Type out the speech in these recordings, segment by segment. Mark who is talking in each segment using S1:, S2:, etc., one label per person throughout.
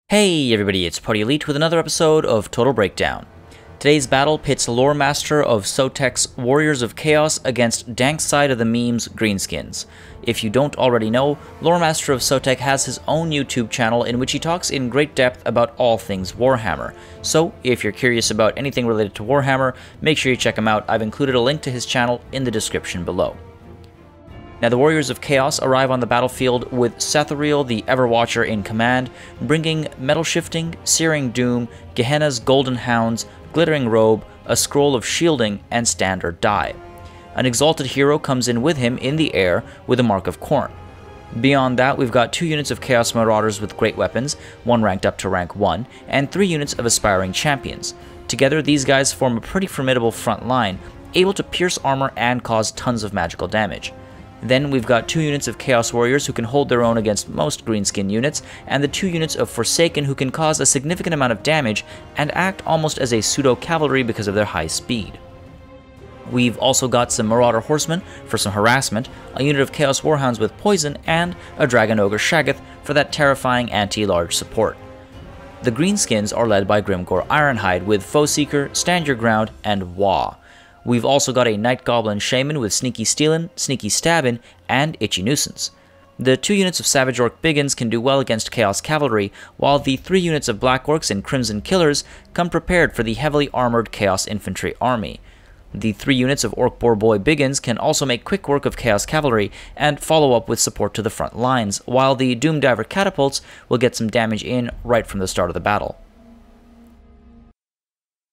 S1: Hey everybody, it's Party Elite with another episode of Total Breakdown. Today's battle pits Loremaster of Sotek's Warriors of Chaos against Dank Side of the Memes Greenskins. If you don't already know, Loremaster of Sotek has his own YouTube channel in which he talks in great depth about all things Warhammer. So, if you're curious about anything related to Warhammer, make sure you check him out. I've included a link to his channel in the description below. Now, the Warriors of Chaos arrive on the battlefield with Sathariel the Everwatcher in command, bringing Metal Shifting, Searing Doom, Gehenna's Golden Hounds, Glittering Robe, a Scroll of Shielding, and Standard Die. An Exalted Hero comes in with him in the air with a Mark of Khorne. Beyond that, we've got 2 units of Chaos Marauders with great weapons, 1 ranked up to rank 1, and 3 units of Aspiring Champions. Together, these guys form a pretty formidable front line, able to pierce armor and cause tons of magical damage. Then we've got 2 units of Chaos Warriors who can hold their own against most Greenskin units, and the 2 units of Forsaken who can cause a significant amount of damage and act almost as a pseudo-cavalry because of their high speed. We've also got some Marauder Horsemen for some harassment, a unit of Chaos Warhounds with poison, and a Dragon Ogre Shaggoth for that terrifying anti-large support. The Greenskins are led by Grimgor Ironhide with Foe Seeker, Stand Your Ground, and Wah. We've also got a Night Goblin Shaman with Sneaky Stealin', Sneaky Stabbin', and Itchy Nuisance. The 2 units of Savage Orc Biggins can do well against Chaos Cavalry, while the 3 units of Black Orcs and Crimson Killers come prepared for the heavily armored Chaos Infantry army. The 3 units of Orc Boar Boy Biggins can also make quick work of Chaos Cavalry and follow up with support to the front lines, while the Doom Diver Catapults will get some damage in right from the start of the battle.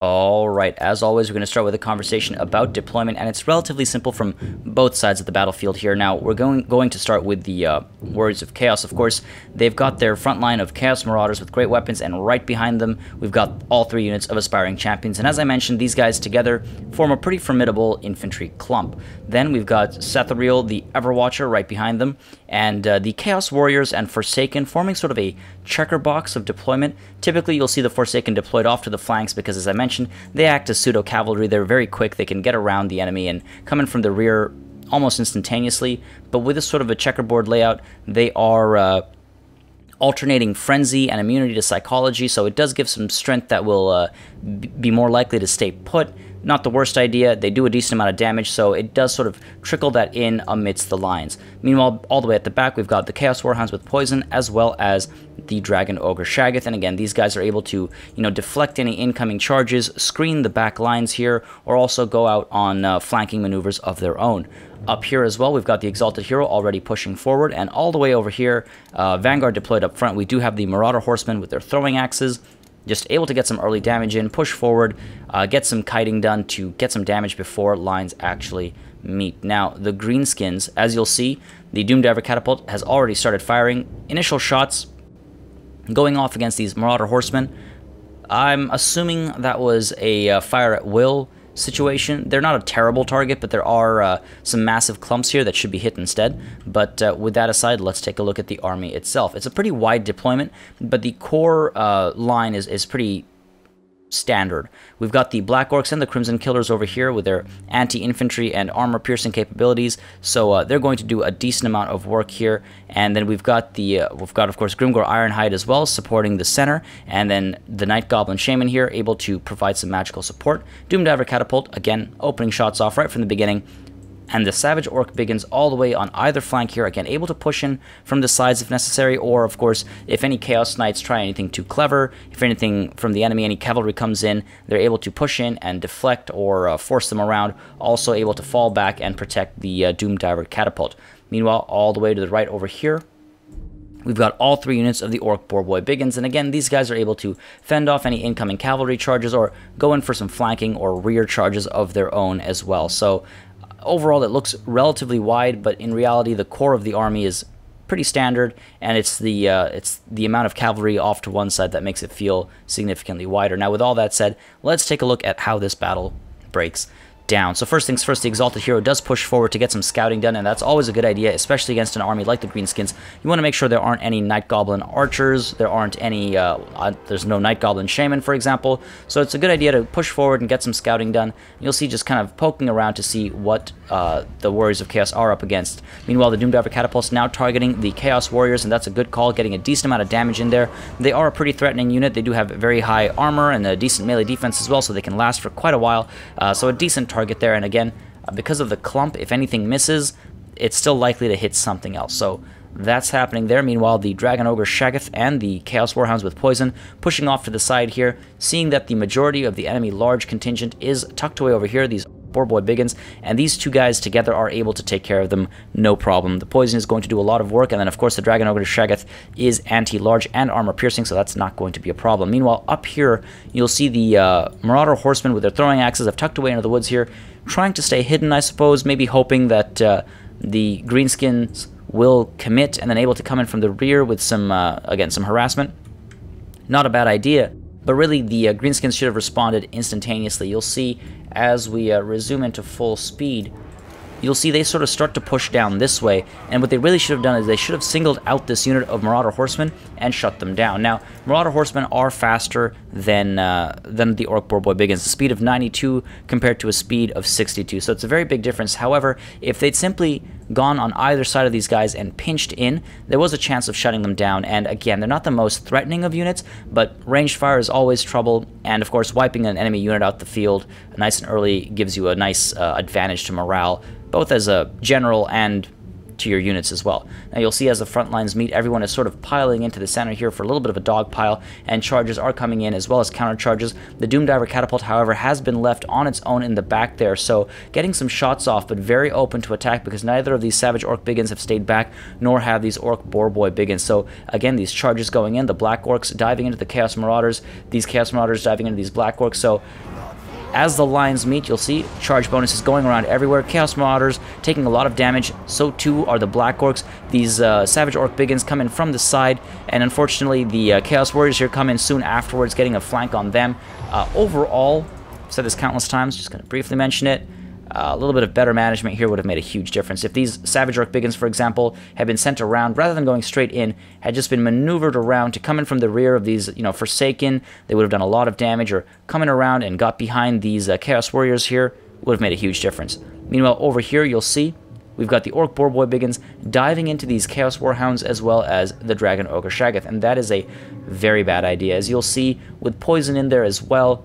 S1: Alright, as always, we're going to start with a conversation about deployment, and it's relatively simple from both sides of the battlefield here. Now, we're going to start with the Warriors of Chaos, of course. They've got their front line of Chaos Marauders with great weapons, and right behind them, we've got all 3 units of Aspiring Champions. And as I mentioned, these guys together form a pretty formidable infantry clump. Then we've got Sathariel the Everwatcher right behind them, and the Chaos Warriors and Forsaken forming sort of a checker box of deployment. Typically, you'll see the Forsaken deployed off to the flanks because, as I mentioned, they act as pseudo-cavalry. They're very quick, they can get around the enemy and come in from the rear almost instantaneously, but with this sort of a checkerboard layout, they are alternating frenzy and immunity to psychology, so it does give some strength that will be more likely to stay put. Not the worst idea. They do a decent amount of damage, so it does sort of trickle that in amidst the lines. Meanwhile, all the way at the back, we've got the Chaos Warhounds with poison, as well as the Dragon Ogre Shaggoth, and again, these guys are able to, deflect any incoming charges, screen the back lines here, or also go out on flanking maneuvers of their own. Up here as well, we've got the Exalted Hero already pushing forward, and all the way over here, Vanguard deployed up front, we do have the Marauder Horsemen with their throwing axes, just able to get some early damage in, push forward, get some kiting done to get some damage before lines actually meet. Now, the Greenskins, as you'll see, the Doom Diver Catapult has already started firing initial shots going off against these Marauder Horsemen. I'm assuming that was a fire at will situation. They're not a terrible target, but there are some massive clumps here that should be hit instead. But with that aside, let's take a look at the army itself. It's a pretty wide deployment, but the core line is pretty standard. We've got the Black Orcs and the Crimson Killers over here with their anti-infantry and armor-piercing capabilities, so they're going to do a decent amount of work here. And then we've got of course Grimgor Ironhide as well, supporting the center, and then the Night Goblin Shaman here, able to provide some magical support. Doom Diver Catapult, again, opening shots off right from the beginning. And the Savage Orc Biggins all the way on either flank here, again, able to push in from the sides if necessary, or, of course, if any Chaos Knights try anything too clever, if anything from the enemy, any cavalry comes in, they're able to push in and deflect or force them around, also able to fall back and protect the Doom Diver Catapult. Meanwhile, all the way to the right over here, we've got all 3 units of the Orc Boar Boy Biggins, and again, these guys are able to fend off any incoming cavalry charges or go in for some flanking or rear charges of their own as well. So, overall, it looks relatively wide, but in reality, the core of the army is pretty standard, and it's the amount of cavalry off to one side that makes it feel significantly wider. Now, with all that said, let's take a look at how this battle breaks. down. So first things first, the Exalted Hero does push forward to get some scouting done, and that's always a good idea, especially against an army like the Greenskins. You want to make sure there aren't any Night Goblin archers, there aren't any, there's no Night Goblin Shaman, for example, so it's a good idea to push forward and get some scouting done. You'll see just kind of poking around to see what the Warriors of Chaos are up against. Meanwhile, the Doomdiver Catapults now targeting the Chaos Warriors, and that's a good call, getting a decent amount of damage in there. They are a pretty threatening unit. They do have very high armor and a decent melee defense as well, so they can last for quite a while, so a decent target there. And again, because of the clump, if anything misses, it's still likely to hit something else. So that's happening there. Meanwhile, the Dragon Ogre Shaggoth and the Chaos Warhounds with Poison pushing off to the side here, seeing that the majority of the enemy large contingent is tucked away over here, these Boarboy Biggins, and these two guys together are able to take care of them no problem. The Poison is going to do a lot of work, and then of course the Dragon Ogre Shaggoth is anti-large and armor piercing, so that's not going to be a problem. Meanwhile, up here you'll see the Marauder Horsemen with their throwing axes have tucked away into the woods here, trying to stay hidden, I suppose, maybe hoping that the Greenskins will commit and then able to come in from the rear with some, again, some harassment. Not a bad idea, but really the Greenskins should have responded instantaneously. You'll see as we resume into full speed, you'll see they sort of start to push down this way, and what they really should have done is they should have singled out this unit of Marauder Horsemen and shut them down. Now, Marauder Horsemen are faster than the Orc Boarboy Biggins, a speed of 92 compared to a speed of 62, so it's a very big difference. However, if they'd simply gone on either side of these guys and pinched in, there was a chance of shutting them down. And again, they're not the most threatening of units, but ranged fire is always trouble, and of course wiping an enemy unit out the field nice and early gives you a nice advantage to morale, both as a general and to your units as well. Now you'll see as the front lines meet, everyone is sort of piling into the center here for a little bit of a dog pile, and charges are coming in as well as counter charges. The Doomdiver Catapult, however, has been left on its own in the back there, so getting some shots off, but very open to attack because neither of these Savage Orc Biggins have stayed back, nor have these Orc Boarboy Biggins. So again, these charges going in, the Black Orcs diving into the Chaos Marauders, these Chaos Marauders diving into these Black Orcs. So as the lines meet, you'll see charge bonuses going around everywhere. Chaos Marauders taking a lot of damage, so too are the Black Orcs. These Savage Orc Biggins come in from the side, and unfortunately the Chaos Warriors here come in soon afterwards, getting a flank on them. Overall, I've said this countless times, just going to briefly mention it, a little bit of better management here would have made a huge difference. If these Savage Orc Biggins, for example, had been sent around, rather than going straight in, had just been maneuvered around to come in from the rear of these, Forsaken, they would have done a lot of damage, or coming around and got behind these Chaos Warriors here, would have made a huge difference. Meanwhile, over here, you'll see, we've got the Orc Boarboy Biggins diving into these Chaos Warhounds as well as the Dragon Ogre Shaggoth, and that is a very bad idea. As you'll see, with Poison in there as well,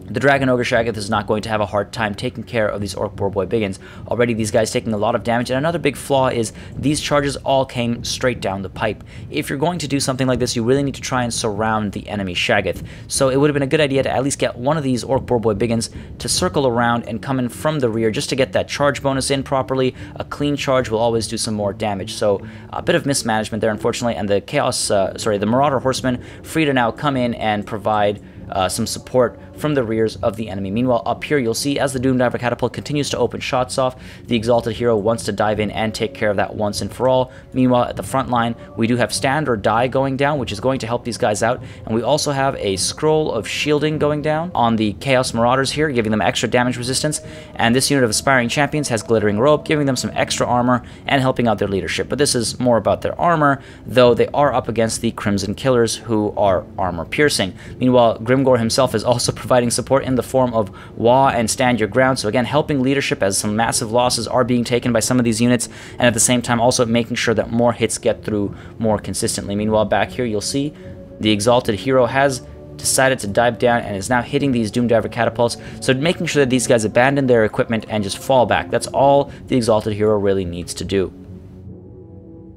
S1: the Dragon Ogre Shaggoth is not going to have a hard time taking care of these Orc Boarboy Biggins. Already these guys taking a lot of damage, and another big flaw is these charges all came straight down the pipe. If you're going to do something like this, you really need to try and surround the enemy Shaggoth. So it would have been a good idea to at least get one of these Orc Boarboy Biggins to circle around and come in from the rear just to get that charge bonus in properly. A clean charge will always do some more damage. So a bit of mismanagement there, unfortunately, and the Marauder Horsemen free to now come in and provide some support from the rears of the enemy. Meanwhile, up here, you'll see as the Doomdiver Catapult continues to open shots off, the Exalted Hero wants to dive in and take care of that once and for all. Meanwhile, at the front line, we do have Stand or Die going down, which is going to help these guys out, and we also have a Scroll of Shielding going down on the Chaos Marauders here, giving them extra damage resistance, and this unit of Aspiring Champions has Glittering Robe, giving them some extra armor and helping out their leadership. But this is more about their armor, though they are up against the Crimson Killers, who are armor piercing. Meanwhile, Grimgor himself is also providing support in the form of Wah and Stand Your Ground, so again, helping leadership as some massive losses are being taken by some of these units, and at the same time also making sure that more hits get through more consistently. Meanwhile, back here, you'll see the Exalted Hero has decided to dive down and is now hitting these Doomdiver Catapults, so making sure that these guys abandon their equipment and just fall back. That's all the Exalted Hero really needs to do.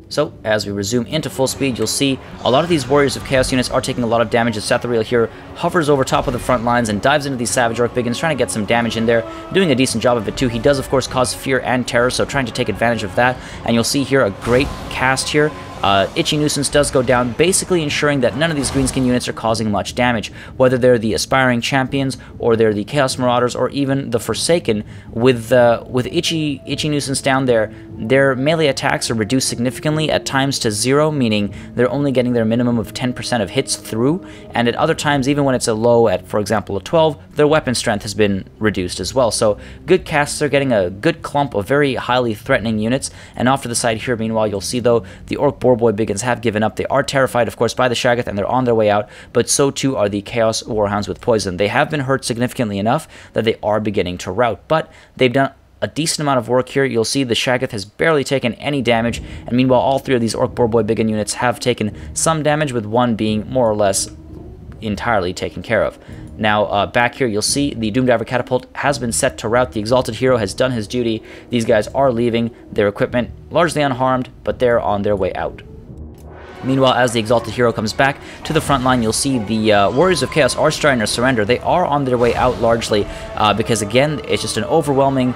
S1: So, as we resume into full speed, you'll see a lot of these Warriors of Chaos units are taking a lot of damage as Sathariel here hovers over top of the front lines and dives into these Savage Orc Biggins, trying to get some damage in there, doing a decent job of it too. He does, of course, cause fear and terror, so trying to take advantage of that, and you'll see here a great cast here Itchy Nuisance does go down, basically ensuring that none of these Greenskin units are causing much damage, whether they're the Aspiring Champions, or they're the Chaos Marauders, or even the Forsaken. With Itchy Nuisance down there, their melee attacks are reduced significantly, at times to 0, meaning they're only getting their minimum of 10% of hits through, and at other times, even when it's a low at, for example, a 12, their weapon strength has been reduced as well. So good casts are getting a good clump of very highly threatening units, and off to the side here, meanwhile, you'll see, though, the Orc Boarboy Biggins have given up. They are terrified, of course, by the Shaggoth, and they're on their way out, but so too are the Chaos Warhounds with Poison. They have been hurt significantly enough that they are beginning to rout, but they've done a decent amount of work here. You'll see the Shaggoth has barely taken any damage, and meanwhile, all three of these Orc Boarboy Biggin units have taken some damage, with one being more or less entirely taken care of. Now, back here, you'll see the Doomdiver Catapult has been set to rout. The Exalted Hero has done his duty. These guys are leaving their equipment largely unharmed, but they're on their way out. Meanwhile, as the Exalted Hero comes back to the front line, you'll see the Warriors of Chaos are starting to surrender. They are on their way out largely because, again, it's just an overwhelming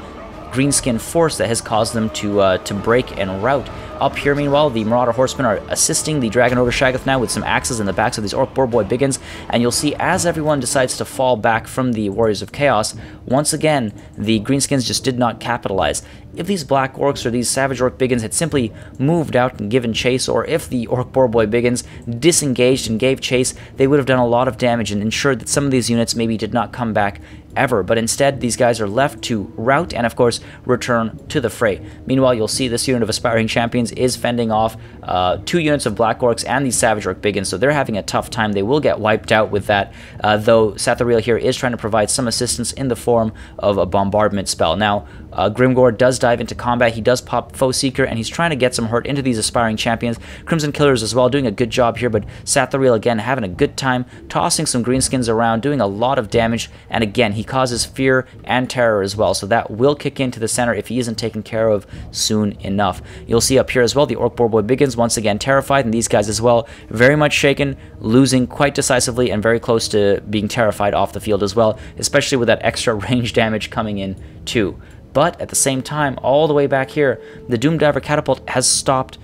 S1: Greenskin force that has caused them to break and rout. Up here, meanwhile, the Marauder Horsemen are assisting the Dragon Ogre Shaggoth now with some axes in the backs of these Orc Boarboy Biggins, and you'll see as everyone decides to fall back from the Warriors of Chaos, once again, the Greenskins just did not capitalize. If these Black Orcs or these Savage Orc Biggins had simply moved out and given chase, or if the Orc Boarboy Biggins disengaged and gave chase, they would have done a lot of damage and ensured that some of these units maybe did not come back ever, but instead these guys are left to rout and of course return to the fray. Meanwhile, you'll see this unit of Aspiring Champions is fending off 2 units of Black Orcs and these Savage Orc Biggins, so they're having a tough time. They will get wiped out with that, though Sathariel here is trying to provide some assistance in the form of a bombardment spell. Now, Grimgor does dive into combat. He does pop Foe Seeker, and he's trying to get some hurt into these Aspiring Champions. Crimson Killers as well, doing a good job here, but Sathariel again having a good time, tossing some Greenskins around, doing a lot of damage, and again, he causes fear and terror as well, so that will kick into the center if he isn't taken care of soon enough. You'll see up here as well, the Orc Boarboy Biggins once again terrified, and these guys as well, very much shaken, losing quite decisively, and very close to being terrified off the field as well, especially with that extra range damage coming in too. But at the same time, all the way back here, the Doomdiver Catapult has stopped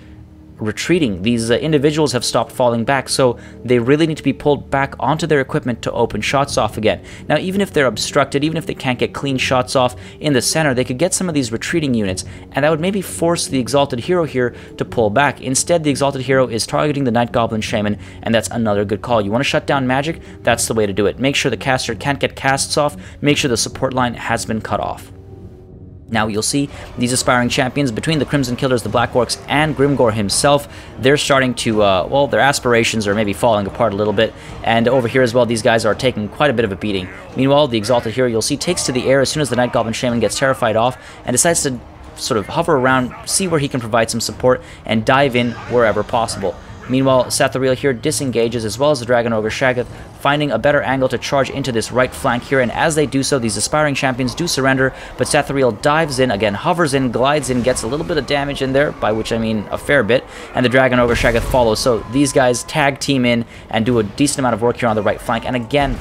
S1: retreating. These individuals have stopped falling back, so they really need to be pulled back onto their equipment to open shots off again. Now, even if they're obstructed, even if they can't get clean shots off in the center, they could get some of these retreating units, and that would maybe force the Exalted Hero here to pull back. Instead, the Exalted Hero is targeting the Night Goblin Shaman, and that's another good call. You want to shut down magic? That's the way to do it. Make sure the caster can't get casts off, make sure the support line has been cut off. Now you'll see these Aspiring Champions, between the Crimson Killers, the Black Orcs, and Grimgor himself, they're starting to, well, their aspirations are maybe falling apart a little bit, and over here as well, these guys are taking quite a bit of a beating. Meanwhile, the Exalted Hero, you'll see, takes to the air as soon as the Night Goblin Shaman gets terrified off, and decides to sort of hover around, see where he can provide some support, and dive in wherever possible. Meanwhile, Sathariel here disengages, as well as the Dragon Ogre Shaggoth, finding a better angle to charge into this right flank here, and as they do so, these Aspiring Champions do surrender, but Sathariel dives in, again, hovers in, glides in, gets a little bit of damage in there, by which I mean a fair bit, and the Dragon Ogre Shaggoth follows, so these guys tag team in and do a decent amount of work here on the right flank, and again,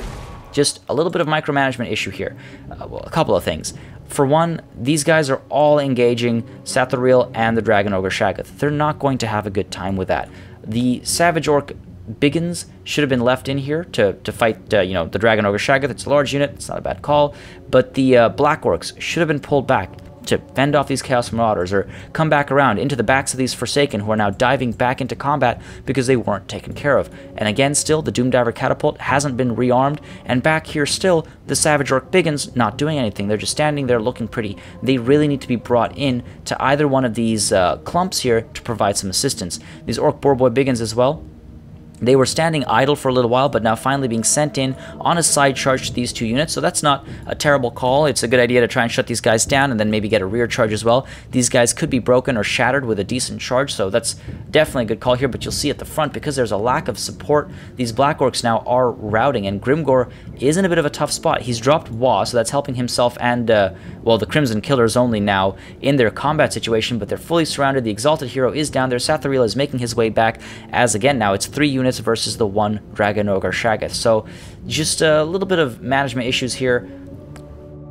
S1: just a little bit of micromanagement issue here. Well, a couple of things. For one, these guys are all engaging Sathariel and the Dragon Ogre Shaggoth. They're not going to have a good time with that. The Savage Orc Biggins should have been left in here to fight, you know, the Dragon Ogre Shaggoth. It's a large unit, it's not a bad call, but the Black Orcs should have been pulled back to fend off these Chaos Marauders, or come back around into the backs of these Forsaken, who are now diving back into combat because they weren't taken care of. And again, still, the Doomdiver Catapult hasn't been rearmed, and back here still, the Savage Orc Biggins not doing anything. They're just standing there looking pretty. They really need to be brought in to either one of these clumps here to provide some assistance. These Orc Boarboy Biggins as well, they were standing idle for a little while, but now finally being sent in on a side charge to these 2 units, so that's not a terrible call. It's a good idea to try and shut these guys down and then maybe get a rear charge as well. These guys could be broken or shattered with a decent charge, so that's definitely a good call here, but you'll see at the front, because there's a lack of support, these Black Orcs now are routing, and Grimgor is in a bit of a tough spot. He's dropped Wa, so that's helping himself and, well, the Crimson Killers only now in their combat situation, but they're fully surrounded. The Exalted Hero is down there. Sathariel is making his way back, as again, now it's 3 units versus the 1 Dragon Ogre Shaggoth. So just a little bit of management issues here,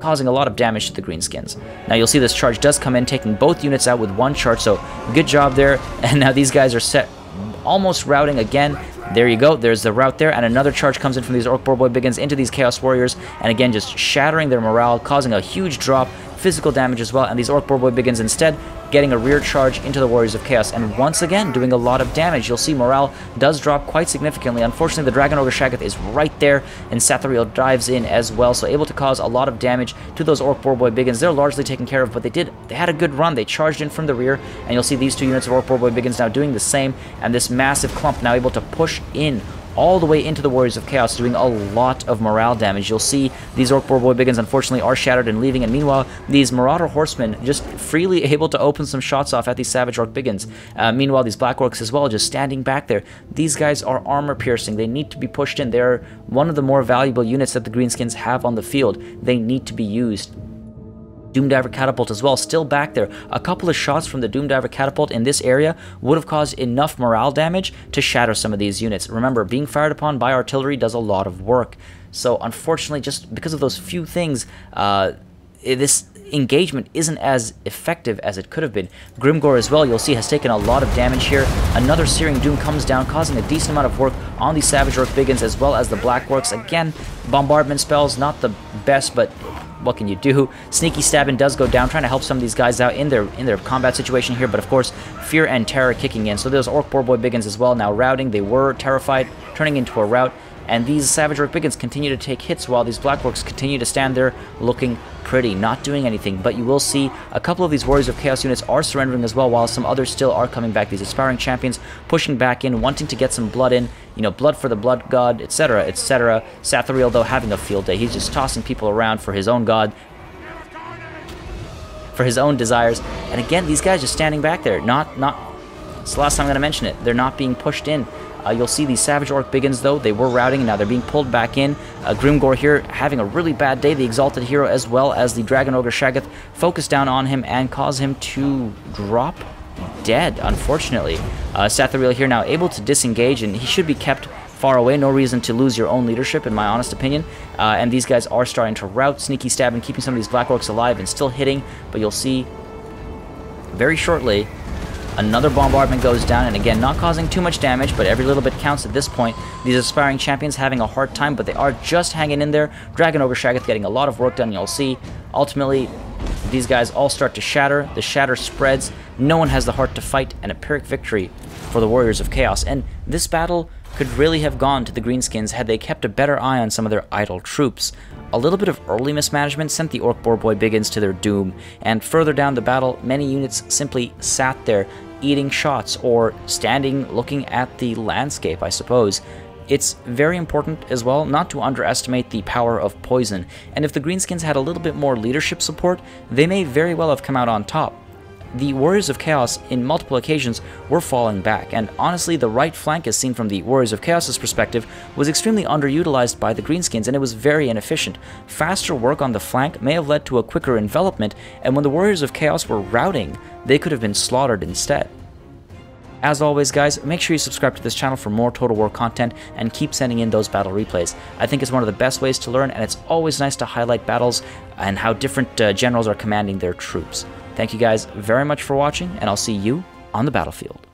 S1: causing a lot of damage to the Greenskins. Now you'll see this charge does come in, taking both units out with 1 charge, so good job there. And now these guys are set almost routing again. There you go, there's the rout there, and another charge comes in from these Orc Boy Biggins into these Chaos Warriors, and again just shattering their morale, causing a huge drop, physical damage as well, and these Orc Boy Biggins instead getting a rear charge into the Warriors of Chaos, and once again doing a lot of damage. You'll see morale does drop quite significantly. Unfortunately, the Dragon Ogre Shaggoth is right there, and Sathariel dives in as well, so able to cause a lot of damage to those Orc Boy Biggins. They're largely taken care of, but they had a good run. They charged in from the rear, and you'll see these two units of Orc Boy Biggins now doing the same, and this massive clump now able to push in all the way into the Warriors of Chaos, doing a lot of morale damage. You'll see these Orc Boy Biggins unfortunately are shattered and leaving, and meanwhile these Marauder Horsemen just freely able to open some shots off at these Savage Orc Biggins. Meanwhile these Black Orcs as well just standing back there. These guys are armor piercing. They need to be pushed in. They're one of the more valuable units that the Greenskins have on the field. They need to be used. Doomdiver Catapult as well, still back there. A couple of shots from the Doomdiver Catapult in this area would have caused enough morale damage to shatter some of these units. Remember, being fired upon by artillery does a lot of work. So unfortunately, just because of those few things, this engagement isn't as effective as it could have been. Grimgore as well, you'll see, has taken a lot of damage here. Another Searing Doom comes down, causing a decent amount of work on these Savage Orc Biggins as well as the Black Orcs. Again, bombardment spells, not the best, but what can you do? Sneaky Stabbing does go down, trying to help some of these guys out in their combat situation here, but of course, Fear and Terror kicking in. So there's Orc Boy Biggins as well, now routing. They were terrified, turning into a rout, and these Savage Orc Biggins continue to take hits while these Black Orcs continue to stand there looking pretty, not doing anything. But you will see a couple of these Warriors of Chaos units are surrendering as well, while some others still are coming back. These Aspiring Champions pushing back in, wanting to get some blood in, you know, blood for the Blood God, etc., etc. Sathariel, though, having a field day. He's just tossing people around for his own god, for his own desires. And again, these guys just standing back there. It's the last time I'm going to mention it. They're not being pushed in. You'll see these Savage Orc Biggins, though. They were routing, and now they're being pulled back in. Grimgore here having a really bad day. The Exalted Hero, as well as the Dragon Ogre Shaggoth, focus down on him and cause him to drop dead, unfortunately. Sathariel here now able to disengage, and he should be kept far away. No reason to lose your own leadership, in my honest opinion. And these guys are starting to rout. Sneaky Stabbing, keeping some of these Black Orcs alive and still hitting, but you'll see very shortly another bombardment goes down, and again, not causing too much damage, but every little bit counts at this point. These Aspiring Champions having a hard time, but they are just hanging in there. Dragon Ogre Shaggoth getting a lot of work done. You'll see, ultimately, these guys all start to shatter. The shatter spreads. No one has the heart to fight, and a Pyrrhic victory for the Warriors of Chaos. And this battle could really have gone to the Greenskins had they kept a better eye on some of their idle troops. A little bit of early mismanagement sent the Orc Boy Biggins to their doom, and further down the battle, many units simply sat there, eating shots or standing looking at the landscape, I suppose. It's very important as well not to underestimate the power of poison, and if the Greenskins had a little bit more leadership support, they may very well have come out on top. The Warriors of Chaos, in multiple occasions, were falling back, and honestly, the right flank, as seen from the Warriors of Chaos's perspective, was extremely underutilized by the Greenskins, and it was very inefficient. Faster work on the flank may have led to a quicker envelopment, and when the Warriors of Chaos were routing, they could have been slaughtered instead. As always, guys, make sure you subscribe to this channel for more Total War content, and keep sending in those battle replays. I think it's one of the best ways to learn, and it's always nice to highlight battles and how different generals are commanding their troops. Thank you guys very much for watching, and I'll see you on the battlefield.